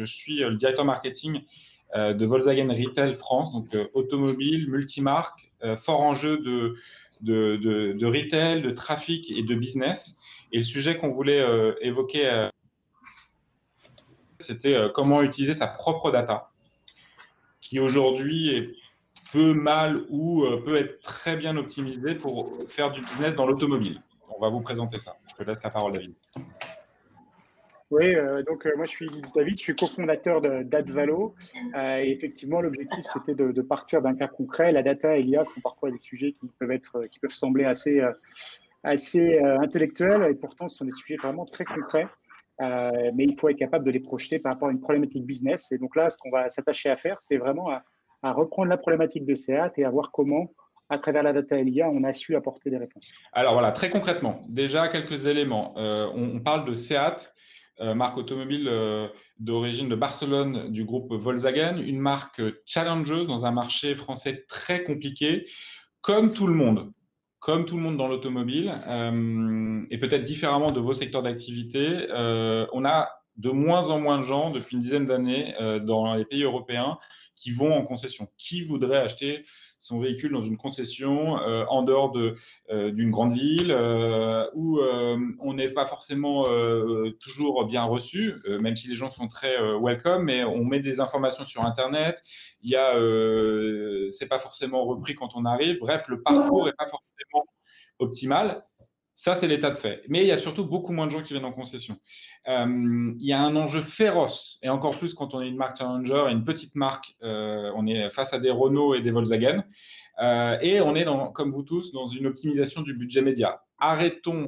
suis le directeur marketing de Volkswagen Retail France, donc automobile, multimarque, fort enjeu de retail, de trafic et de business. Et le sujet qu'on voulait évoquer, c'était comment utiliser sa propre data, qui aujourd'hui est peu mal ou peut être très bien optimisée pour faire du business dans l'automobile. On va vous présenter ça. Je te laisse la parole, David. Oui, moi je suis David, je suis cofondateur d'Advalo. Et effectivement, l'objectif c'était de partir d'un cas concret. La data et l'IA sont parfois des sujets qui peuvent sembler assez intellectuels, et pourtant ce sont des sujets vraiment très concrets. Mais il faut être capable de les projeter par rapport à une problématique business. Et donc là, ce qu'on va s'attacher à faire, c'est vraiment à reprendre la problématique de SEAT et à voir comment, à travers la data et l'IA, on a su apporter des réponses. Alors voilà, très concrètement, déjà quelques éléments. On parle de SEAT, marque automobile d'origine de Barcelone du groupe Volkswagen, une marque challengeuse dans un marché français très compliqué, comme tout le monde. Comme tout le monde dans l'automobile, et peut-être différemment de vos secteurs d'activité, on a de moins en moins de gens depuis une dizaine d'années dans les pays européens qui vont en concession. Qui voudrait acheter son véhicule dans une concession en dehors d'une grande ville où on n'est pas forcément toujours bien reçu, même si les gens sont très welcome, mais on met des informations sur Internet. Il y a, c'est pas forcément repris quand on arrive. Bref, le parcours est pas forcément optimal. Ça, c'est l'état de fait. Mais il y a surtout beaucoup moins de gens qui viennent en concession. Il y a un enjeu féroce, et encore plus quand on est une marque challenger et une petite marque, on est face à des Renault et des Volkswagen, et on est, comme vous tous, dans une optimisation du budget média. Arrêtons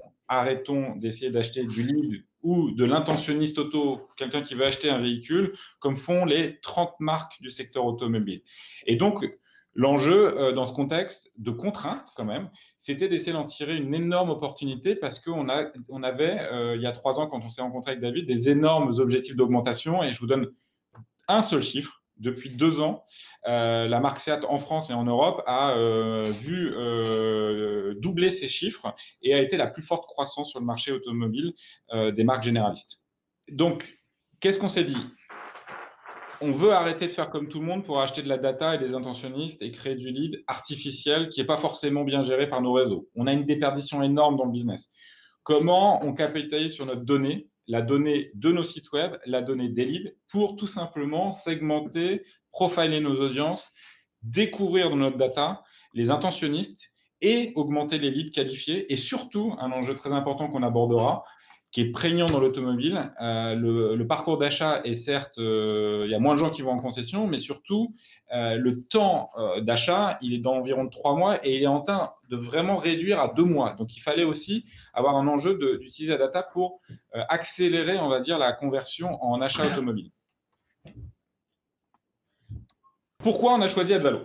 d'essayer d'acheter du lead ou de l'intentionniste auto, quelqu'un qui veut acheter un véhicule, comme font les 30 marques du secteur automobile. Et donc, l'enjeu dans ce contexte de contrainte, quand même, c'était d'essayer d'en tirer une énorme opportunité parce qu'on avait, il y a 3 ans, quand on s'est rencontré avec David, des énormes objectifs d'augmentation. Et je vous donne un seul chiffre. Depuis 2 ans, la marque SEAT en France et en Europe a vu doubler ses chiffres et a été la plus forte croissance sur le marché automobile des marques généralistes. Donc, qu'est-ce qu'on s'est dit ? On veut arrêter de faire comme tout le monde pour acheter de la data et des intentionnistes et créer du lead artificiel qui n'est pas forcément bien géré par nos réseaux. On a une déperdition énorme dans le business. Comment on capitalise sur notre donnée, la donnée de nos sites web, la donnée des leads, pour tout simplement segmenter, profiler nos audiences, découvrir dans notre data les intentionnistes et augmenter les leads qualifiés. Et surtout, un enjeu très important qu'on abordera, qui est prégnant dans l'automobile. Le parcours d'achat est certes, il y a moins de gens qui vont en concession, mais surtout, le temps d'achat, il est d'environ 3 mois et il est en train de vraiment réduire à 2 mois. Donc, il fallait aussi avoir un enjeu d'utiliser la data pour accélérer, on va dire, la conversion en achat automobile. Pourquoi on a choisi Advalo ?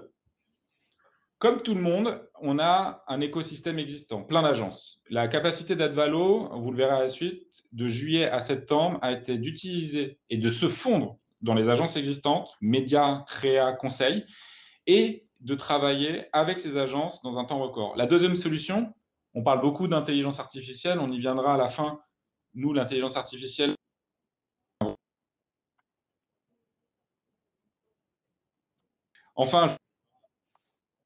Comme tout le monde, on a un écosystème existant, plein d'agences. La capacité d'Advalo, vous le verrez à la suite, de juillet à septembre, a été d'utiliser et de se fondre dans les agences existantes, médias, créa, conseils, et de travailler avec ces agences dans un temps record. La deuxième solution, on parle beaucoup d'intelligence artificielle, on y viendra à la fin. Nous, l'intelligence artificielle, enfin,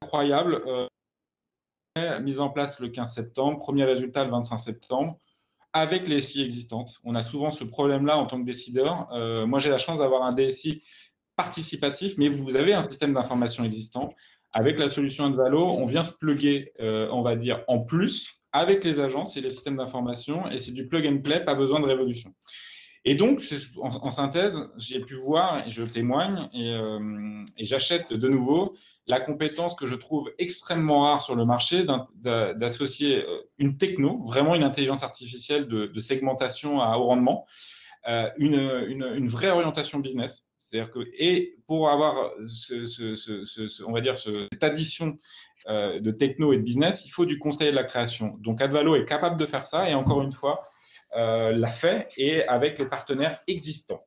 incroyable, mise en place le 15 septembre, premier résultat le 25 septembre, avec les SI existantes. On a souvent ce problème-là en tant que décideur. Moi, j'ai la chance d'avoir un DSI participatif, mais vous avez un système d'information existant. Avec la solution Advalo, on vient se plugger, on va dire, en plus, avec les agences et les systèmes d'information, et c'est du plug and play, pas besoin de révolution. Et donc, en synthèse, j'ai pu voir, et je témoigne, et j'achète de nouveau la compétence que je trouve extrêmement rare sur le marché d'associer une techno, vraiment une intelligence artificielle de segmentation à haut rendement, une vraie orientation business. C'est-à-dire que, et pour avoir on va dire cette addition de techno et de business, il faut du conseil et de la création. Donc, Advalo est capable de faire ça, et encore une fois, l'a fait et avec les partenaires existants.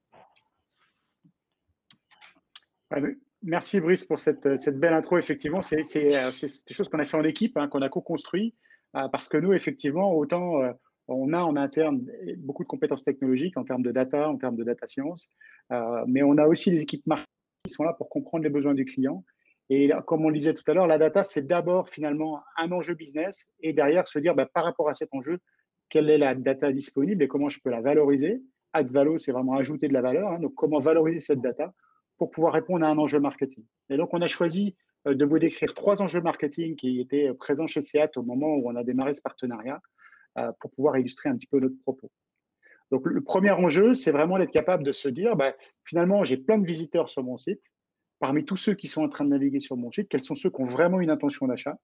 Merci Brice pour cette belle intro. Effectivement, c'est des choses qu'on a fait en équipe, hein, qu'on a co-construit, parce que nous, effectivement, autant On a en interne beaucoup de compétences technologiques en termes de data, en termes de data science, mais on a aussi des équipes marketing qui sont là pour comprendre les besoins du client. Et là, comme on le disait tout à l'heure, la data, c'est d'abord finalement un enjeu business et derrière se dire par rapport à cet enjeu, quelle est la data disponible et comment je peux la valoriser. Add valo, c'est vraiment ajouter de la valeur. Donc, comment valoriser cette data pour pouvoir répondre à un enjeu marketing. Et donc, on a choisi de vous décrire 3 enjeux marketing qui étaient présents chez SEAT au moment où on a démarré ce partenariat pour pouvoir illustrer un petit peu notre propos. Donc, le premier enjeu, c'est vraiment d'être capable de se dire, finalement, j'ai plein de visiteurs sur mon site. Parmi tous ceux qui sont en train de naviguer sur mon site, quels sont ceux qui ont vraiment une intention d'achat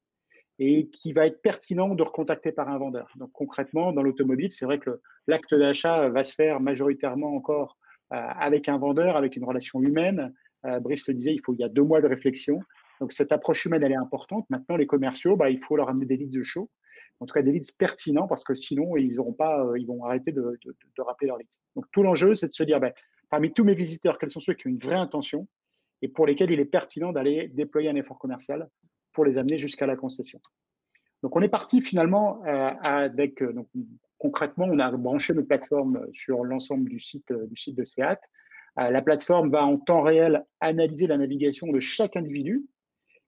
et qui va être pertinent de recontacter par un vendeur. Donc, concrètement, dans l'automobile, c'est vrai que l'acte d'achat va se faire majoritairement encore avec un vendeur, avec une relation humaine. Brice le disait, il y a 2 mois de réflexion. Donc, cette approche humaine, elle est importante. Maintenant, les commerciaux, il faut leur amener des leads chauds, en tout cas des leads pertinents, parce que sinon, ils vont arrêter de rappeler leurs leads. Donc, tout l'enjeu, c'est de se dire, parmi tous mes visiteurs, quels sont ceux qui ont une vraie intention et pour lesquels il est pertinent d'aller déployer un effort commercial pour les amener jusqu'à la concession. Donc, on est parti finalement avec, donc, concrètement, on a branché notre plateforme sur l'ensemble du site de SEAT. La plateforme va en temps réel analyser la navigation de chaque individu.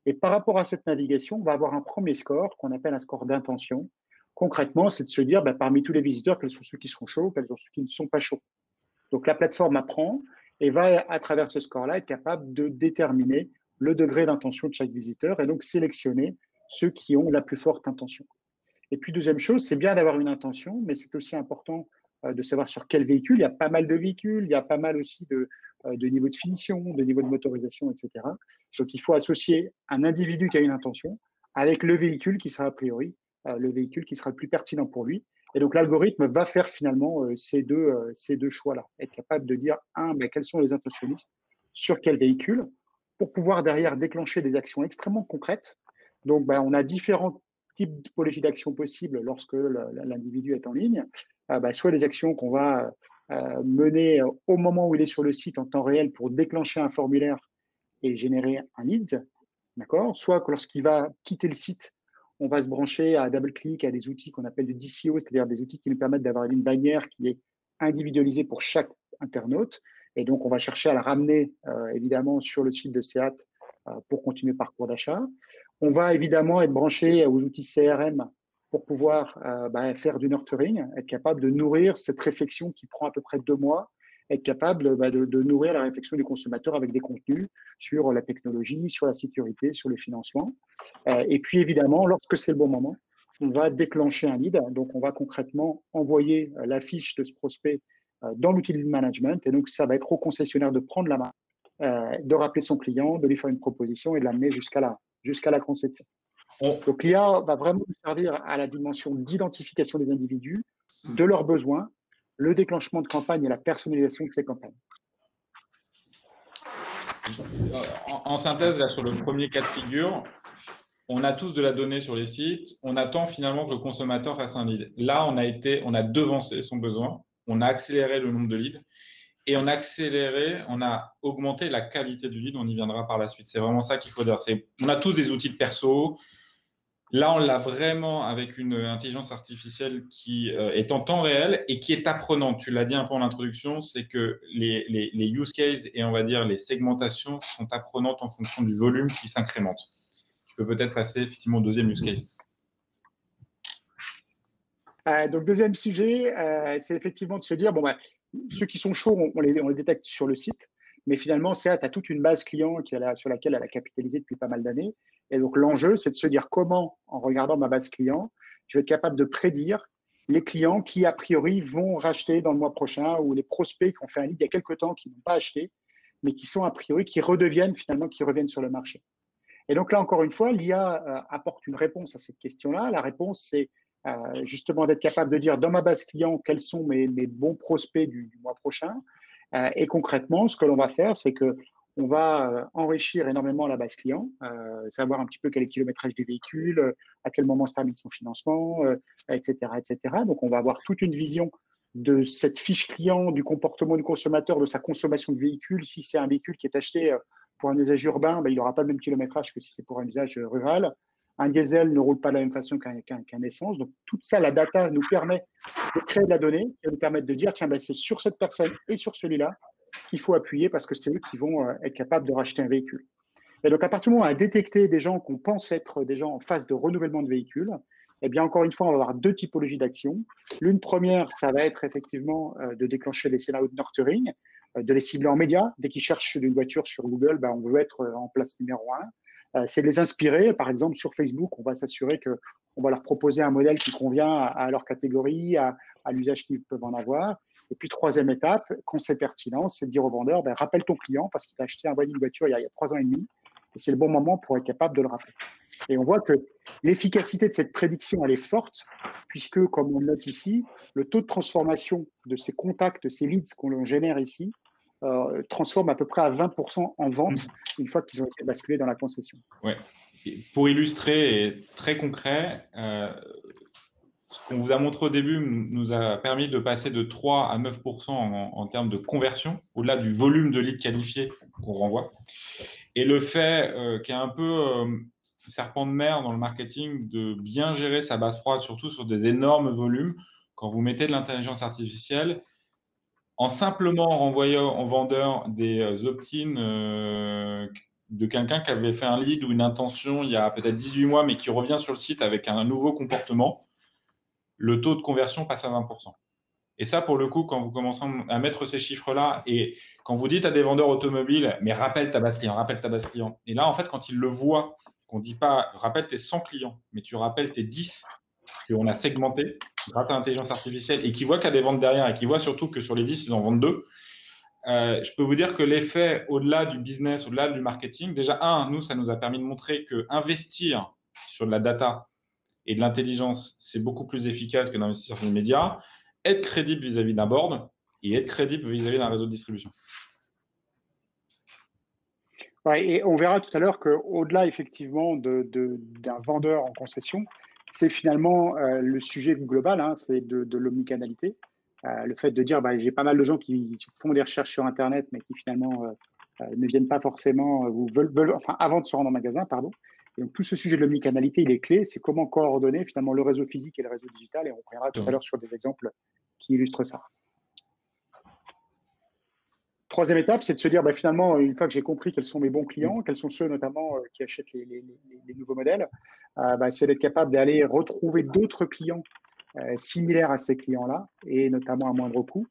Et par rapport à cette navigation, on va avoir un premier score qu'on appelle un score d'intention. Concrètement, c'est de se dire, parmi tous les visiteurs, quels sont ceux qui sont chauds, quels sont ceux qui ne sont pas chauds. Donc, la plateforme apprend et va, à travers ce score-là, être capable de déterminer le degré d'intention de chaque visiteur et donc sélectionner ceux qui ont la plus forte intention. Et puis, deuxième chose, c'est bien d'avoir une intention, mais c'est aussi important de savoir sur quel véhicule. Il y a pas mal de véhicules, il y a pas mal aussi de niveaux de finition, de niveaux de motorisation, etc. Donc, il faut associer un individu qui a une intention avec le véhicule qui sera a priori le véhicule qui sera le plus pertinent pour lui. Et donc, l'algorithme va faire finalement ces deux choix-là. Être capable de dire, quels sont les intentionnistes, sur quel véhicule, pour pouvoir derrière déclencher des actions extrêmement concrètes. Donc, on a différents types de typologies d'actions possibles lorsque l'individu est en ligne. Soit les actions qu'on va mener au moment où il est sur le site en temps réel pour déclencher un formulaire et générer un lead, d'accord. Soit que lorsqu'il va quitter le site, on va se brancher à DoubleClick, à des outils qu'on appelle des DCO, c'est-à-dire des outils qui nous permettent d'avoir une bannière qui est individualisée pour chaque internaute. Et donc, on va chercher à la ramener évidemment sur le site de SEAT pour continuer le parcours d'achat. On va évidemment être branché aux outils CRM pour pouvoir faire du nurturing, être capable de nourrir cette réflexion qui prend à peu près 2 mois, être capable de nourrir la réflexion du consommateur avec des contenus sur la technologie, sur la sécurité, sur le financement. Et puis évidemment, lorsque c'est le bon moment, on va déclencher un lead. Donc, on va concrètement envoyer la fiche de ce prospect dans l'outil de lead management. Et donc, ça va être au concessionnaire de prendre la main, de rappeler son client, de lui faire une proposition et de l'amener jusqu'à la conception. Donc, l'IA va vraiment nous servir à la dimension d'identification des individus, de leurs besoins, le déclenchement de campagne et la personnalisation de ces campagnes. En synthèse, là, sur le premier cas de figure, on a tous de la donnée sur les sites, on attend finalement que le consommateur fasse un lead. Là, on a devancé son besoin, on a accéléré le nombre de leads et on a augmenté la qualité du lead, on y viendra par la suite. C'est vraiment ça qu'il faut dire. On a tous des outils de perso. Là, on l'a vraiment avec une intelligence artificielle qui est en temps réel et qui est apprenante. Tu l'as dit un peu en introduction, c'est que les use cases et on va dire les segmentations sont apprenantes en fonction du volume qui s'incrémente. Je peux peut-être passer effectivement au deuxième use case. Donc, deuxième sujet, c'est effectivement de se dire, ceux qui sont chauds, on les détecte sur le site, mais finalement, SEAT a toute une base client sur laquelle elle a capitalisé depuis pas mal d'années. Et donc, l'enjeu, c'est de se dire comment, en regardant ma base client, je vais être capable de prédire les clients qui, a priori, vont racheter dans le mois prochain ou les prospects qui ont fait un lead il y a quelques temps, qui n'ont pas acheté, mais qui sont, a priori, qui reviennent sur le marché. Et donc là, encore une fois, l'IA apporte une réponse à cette question-là. La réponse, c'est justement d'être capable de dire dans ma base client quels sont mes bons prospects du mois prochain. Et concrètement, ce que l'on va faire, c'est qu'on va enrichir énormément la base client, savoir un petit peu quel est le kilométrage du véhicule, à quel moment se termine son financement, etc., etc. Donc, on va avoir toute une vision de cette fiche client, du comportement du consommateur, de sa consommation de véhicule. Si c'est un véhicule qui est acheté pour un usage urbain, il n'aura pas le même kilométrage que si c'est pour un usage rural. Un diesel ne roule pas de la même façon qu'un essence. Donc, toute ça, la data nous permet de créer de la donnée et nous permet de dire, tiens, ben, c'est sur cette personne et sur celui-là qu'il faut appuyer parce que c'est eux qui vont être capables de racheter un véhicule. Et donc, à partir du moment où on a détecté des gens qu'on pense être des gens en phase de renouvellement de véhicules, eh bien, encore une fois, on va avoir deux typologies d'actions. L'une première, ça va être effectivement de déclencher des scénarios de nurturing, de les cibler en médias. Dès qu'ils cherchent une voiture sur Google, ben, on veut être en place numéro un. C'est de les inspirer. Par exemple, sur Facebook, on va s'assurer qu'on va leur proposer un modèle qui convient à leur catégorie, à l'usage qu'ils peuvent en avoir. Et puis, troisième étape, quand c'est pertinent, c'est de dire au vendeur, ben, rappelle ton client parce qu'il a acheté une voiture il y a 3 ans et demi. Et c'est le bon moment pour être capable de le rappeler. Et on voit que l'efficacité de cette prédiction, elle est forte, puisque, comme on le note ici, le taux de transformation de ces contacts, ces leads qu'on génère ici, transforme à peu près à 20% en vente une fois qu'ils ont été basculés dans la concession. Ouais. Pour illustrer et très concret, ce qu'on vous a montré au début nous a permis de passer de 3 à 9% en termes de conversion, au-delà du volume de leads qualifiés qu'on renvoie. Et le fait qu'il y a un peu serpent de mer dans le marketing de bien gérer sa base froide, surtout sur des énormes volumes, quand vous mettez de l'intelligence artificielle, en simplement renvoyant au vendeur des opt-in de quelqu'un qui avait fait un lead ou une intention il y a peut-être 18 mois, mais qui revient sur le site avec un nouveau comportement, le taux de conversion passe à 20%. Et ça, pour le coup, quand vous commencez à mettre ces chiffres-là et quand vous dites à des vendeurs automobiles, mais rappelle ta base client. Et là, en fait, quand ils le voient, qu'on ne dit pas rappelle tes 100 clients, mais tu rappelles tes 10 qu'on a segmentés grâce à l'intelligence artificielle et qui voient qu'il y a des ventes derrière et qui voient surtout que sur les 10, ils en vendent 2. Je peux vous dire que l'effet au-delà du business, au-delà du marketing, déjà, nous, ça nous a permis de montrer que investir sur de la data et de l'intelligence, c'est beaucoup plus efficace que d'investir sur les médias. Être crédible vis-à-vis d'un board et être crédible vis-à-vis d'un réseau de distribution. Ouais, et on verra tout à l'heure qu'au-delà effectivement d'un vendeur en concession, c'est finalement le sujet global, hein, c'est de l'omnicanalité. Le fait de dire, j'ai pas mal de gens qui font des recherches sur Internet, mais qui finalement ne viennent pas forcément, ou enfin, avant de se rendre en magasin, pardon. Et donc, tout ce sujet de l'omnicanalité, il est clé. C'est comment coordonner finalement le réseau physique et le réseau digital. Et on verra tout à l'heure sur des exemples qui illustrent ça. Troisième étape, c'est de se dire, finalement, une fois que j'ai compris quels sont mes bons clients, quels sont ceux notamment qui achètent les nouveaux modèles, c'est d'être capable d'aller retrouver d'autres clients similaires à ces clients-là, et notamment à moindre coût.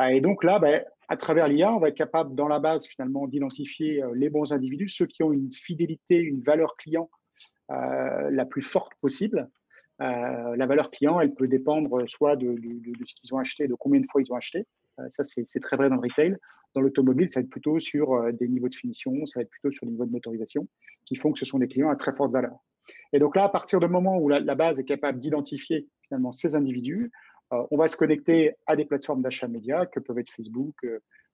Et donc là, à travers l'IA, on va être capable, dans la base, finalement, d'identifier les bons individus, ceux qui ont une fidélité, une valeur client la plus forte possible. La valeur client, elle peut dépendre soit de ce qu'ils ont acheté, de combien de fois ils ont acheté. Ça, c'est très vrai dans le retail. Dans l'automobile, ça va être plutôt sur des niveaux de finition, ça va être plutôt sur des niveaux de motorisation, qui font que ce sont des clients à très forte valeur. Et donc là, à partir du moment où la base est capable d'identifier finalement ces individus, on va se connecter à des plateformes d'achat média que peuvent être Facebook,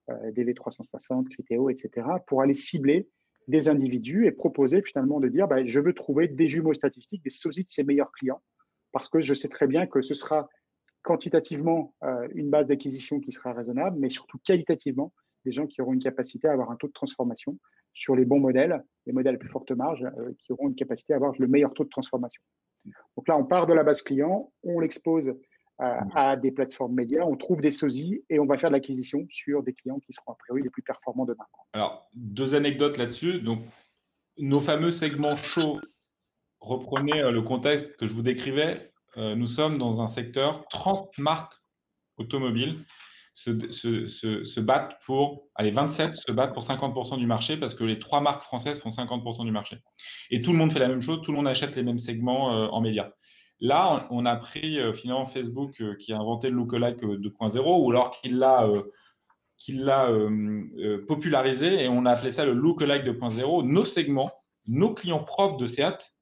DV360, Criteo, etc., pour aller cibler des individus et proposer finalement de dire je veux trouver des jumeaux statistiques, des sosies de ses meilleurs clients, parce que je sais très bien que ce sera quantitativement une base d'acquisition qui sera raisonnable, mais surtout qualitativement des gens qui auront une capacité à avoir un taux de transformation sur les bons modèles, les modèles à plus forte marge, qui auront une capacité à avoir le meilleur taux de transformation. Donc là, on part de la base client, on l'expose à des plateformes médias, on trouve des sosies et on va faire de l'acquisition sur des clients qui seront a priori les plus performants demain. Alors, 2 anecdotes là-dessus. Donc, nos fameux segments chauds, reprenez le contexte que je vous décrivais. Nous sommes dans un secteur, 30 marques automobiles se battent pour, 27 se battent pour 50% du marché parce que les 3 marques françaises font 50% du marché. Et tout le monde fait la même chose, tout le monde achète les mêmes segments en médias. Là, on a pris finalement Facebook qui a inventé le lookalike 2.0 ou alors qu'il l'a popularisé et on a appelé ça le lookalike 2.0. Nos segments, nos clients propres de Seat,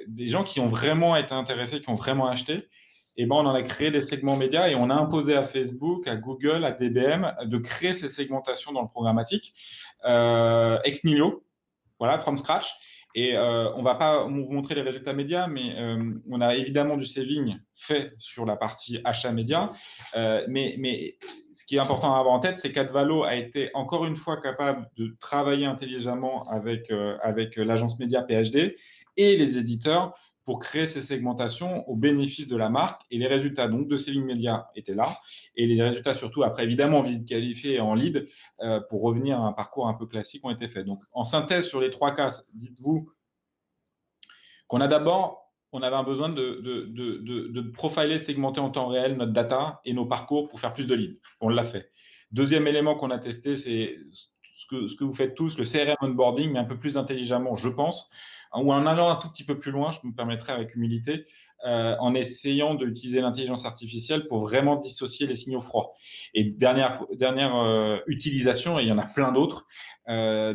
des gens qui ont vraiment été intéressés, qui ont vraiment acheté, et on en a créé des segments médias et on a imposé à Facebook, à Google, à DBM de créer ces segmentations dans le programmatique ex nihilo, voilà, from scratch. Et on ne va pas vous montrer les résultats médias, mais on a évidemment du saving fait sur la partie achat média. Mais ce qui est important à avoir en tête, c'est qu'Advalo a été encore une fois capable de travailler intelligemment avec l'agence média PHD et les éditeurs pour créer ces segmentations au bénéfice de la marque. Et les résultats donc de Selling Media étaient là. Et les résultats, surtout après, évidemment, visite qualifiée et en lead, pour revenir à un parcours un peu classique, ont été faits. Donc, en synthèse sur les 3 cas, dites-vous qu'on a d'abord, on avait un besoin de profiler, segmenter en temps réel notre data et nos parcours pour faire plus de leads. On l'a fait. Deuxième élément qu'on a testé, c'est ce que vous faites tous, le CRM onboarding, mais un peu plus intelligemment, je pense, ou en allant un tout petit peu plus loin, je me permettrai avec humilité, en essayant d'utiliser l'intelligence artificielle pour vraiment dissocier les signaux froids. Et dernière utilisation, et il y en a plein d'autres,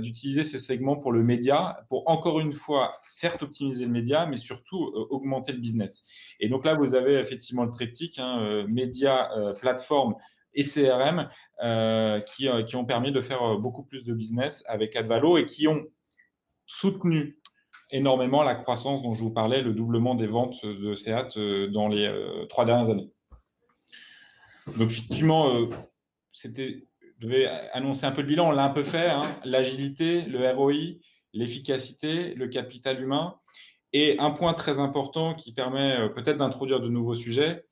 d'utiliser ces segments pour le média, pour encore une fois, certes optimiser le média, mais surtout augmenter le business. Et donc là, vous avez effectivement le triptyque, média, plateforme et CRM, qui ont permis de faire beaucoup plus de business avec Advalo et qui ont soutenu énormément la croissance dont je vous parlais, le doublement des ventes de SEAT dans les 3 dernières années. Donc, effectivement, je devais annoncer un peu le bilan, on l'a un peu fait, l'agilité, le ROI, l'efficacité, le capital humain. Et un point très important qui permet peut-être d'introduire de nouveaux sujets,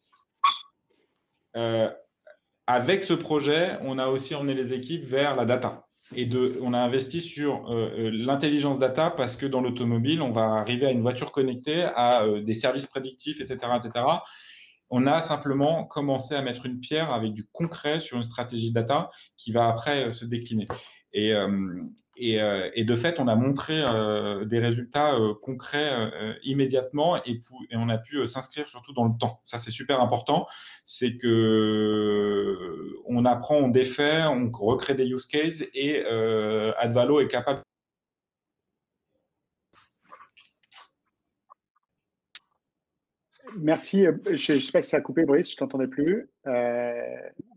avec ce projet, on a aussi emmené les équipes vers la data. Et on a investi sur l'intelligence data parce que dans l'automobile, on va arriver à une voiture connectée, à des services prédictifs, etc., etc. On a simplement commencé à mettre une pierre avec du concret sur une stratégie data qui va après se décliner. Et de fait, on a montré des résultats concrets immédiatement et on a pu s'inscrire surtout dans le temps. Ça, c'est super important. C'est que on apprend, on défait, on recrée des use cases et Advalo est capable. Merci. Je ne sais pas si ça a coupé, Brice, je ne t'entendais plus.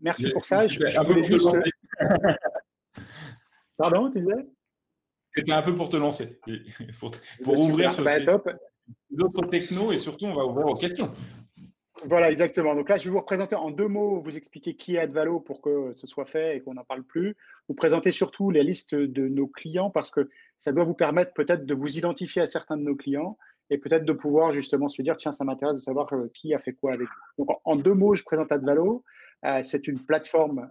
Merci pour ça. Je voulais juste… Pardon, tu disais? C'était un peu pour te lancer, pour ouvrir sur d'autres technos et surtout, on va ouvrir aux questions. Voilà, exactement. Donc là, je vais vous représenter en 2 mots, vous expliquer qui est Advalo pour que ce soit fait et qu'on n'en parle plus. Vous présenter surtout les listes de nos clients parce que ça doit vous permettre peut-être de vous identifier à certains de nos clients et peut-être de pouvoir justement se dire, tiens, ça m'intéresse de savoir qui a fait quoi avec vous. Donc, en 2 mots, je présente Advalo. C'est une plateforme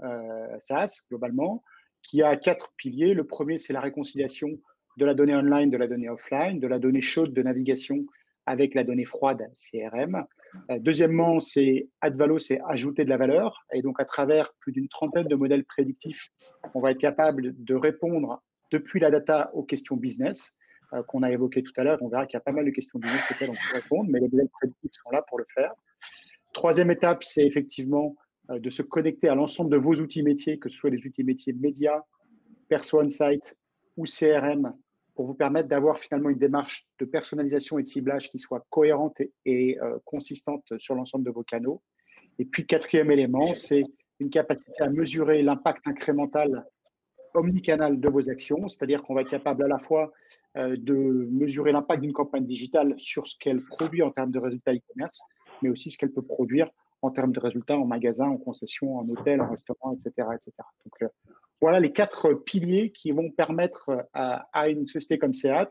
SaaS, globalement, qui a 4 piliers. Le premier, c'est la réconciliation de la donnée online, de la donnée offline, de la donnée chaude de navigation avec la donnée froide CRM. Deuxièmement, c'est Advalo, c'est ajouter de la valeur. Et donc, à travers plus d'une trentaine de modèles prédictifs, on va être capable de répondre depuis la data aux questions business qu'on a évoquées tout à l'heure. On verra qu'il y a pas mal de questions business auxquelles on peut répondre, mais les modèles prédictifs sont là pour le faire. Troisième étape, c'est effectivement de se connecter à l'ensemble de vos outils métiers, que ce soit les outils métiers médias, Perso Insight ou CRM, pour vous permettre d'avoir finalement une démarche de personnalisation et de ciblage qui soit cohérente et consistante sur l'ensemble de vos canaux. Et puis, quatrième élément, c'est une capacité à mesurer l'impact incrémental omnicanal de vos actions, c'est-à-dire qu'on va être capable à la fois de mesurer l'impact d'une campagne digitale sur ce qu'elle produit en termes de résultats e-commerce, mais aussi ce qu'elle peut produire en termes de résultats en magasin, en concession, en hôtel, en restaurant, etc., etc. Donc, voilà les 4 piliers qui vont permettre à une société comme SEAT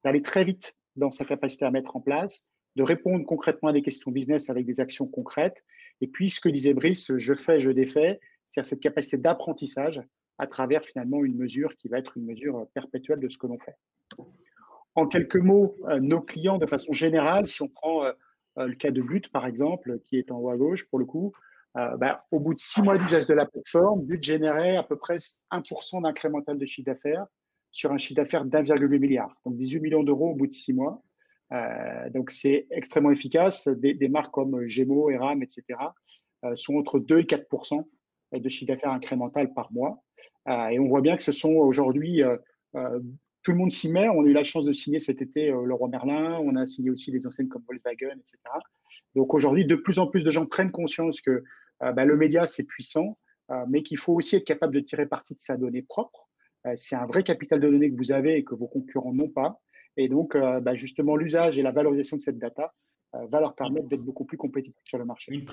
d'aller très vite dans sa capacité à mettre en place, de répondre concrètement à des questions business avec des actions concrètes. Et puis, ce que disait Brice, je fais, je défais, c'est-à-dire cette capacité d'apprentissage à travers finalement une mesure qui va être une mesure perpétuelle de ce que l'on fait. En quelques mots, nos clients de façon générale, si on prend le cas de But par exemple, qui est en haut à gauche pour le coup, au bout de 6 mois d'usage de la plateforme, But générait à peu près 1% d'incrémental de chiffre d'affaires sur un chiffre d'affaires d'1,8 milliard. Donc 18 millions d'euros au bout de 6 mois. Donc c'est extrêmement efficace. Des marques comme Gémeaux, Eram, etc. Sont entre 2 et 4% de chiffre d'affaires incrémental par mois. Et on voit bien que ce sont aujourd'hui, tout le monde s'y met. On a eu la chance de signer cet été Leroy Merlin. On a signé aussi des enseignes comme Volkswagen, etc. Donc aujourd'hui, de plus en plus de gens prennent conscience que le média, c'est puissant, mais qu'il faut aussi être capable de tirer parti de sa donnée propre. C'est un vrai capital de données que vous avez et que vos concurrents n'ont pas. Et donc, justement, l'usage et la valorisation de cette data va leur permettre d'être beaucoup plus compétitifs sur le marché.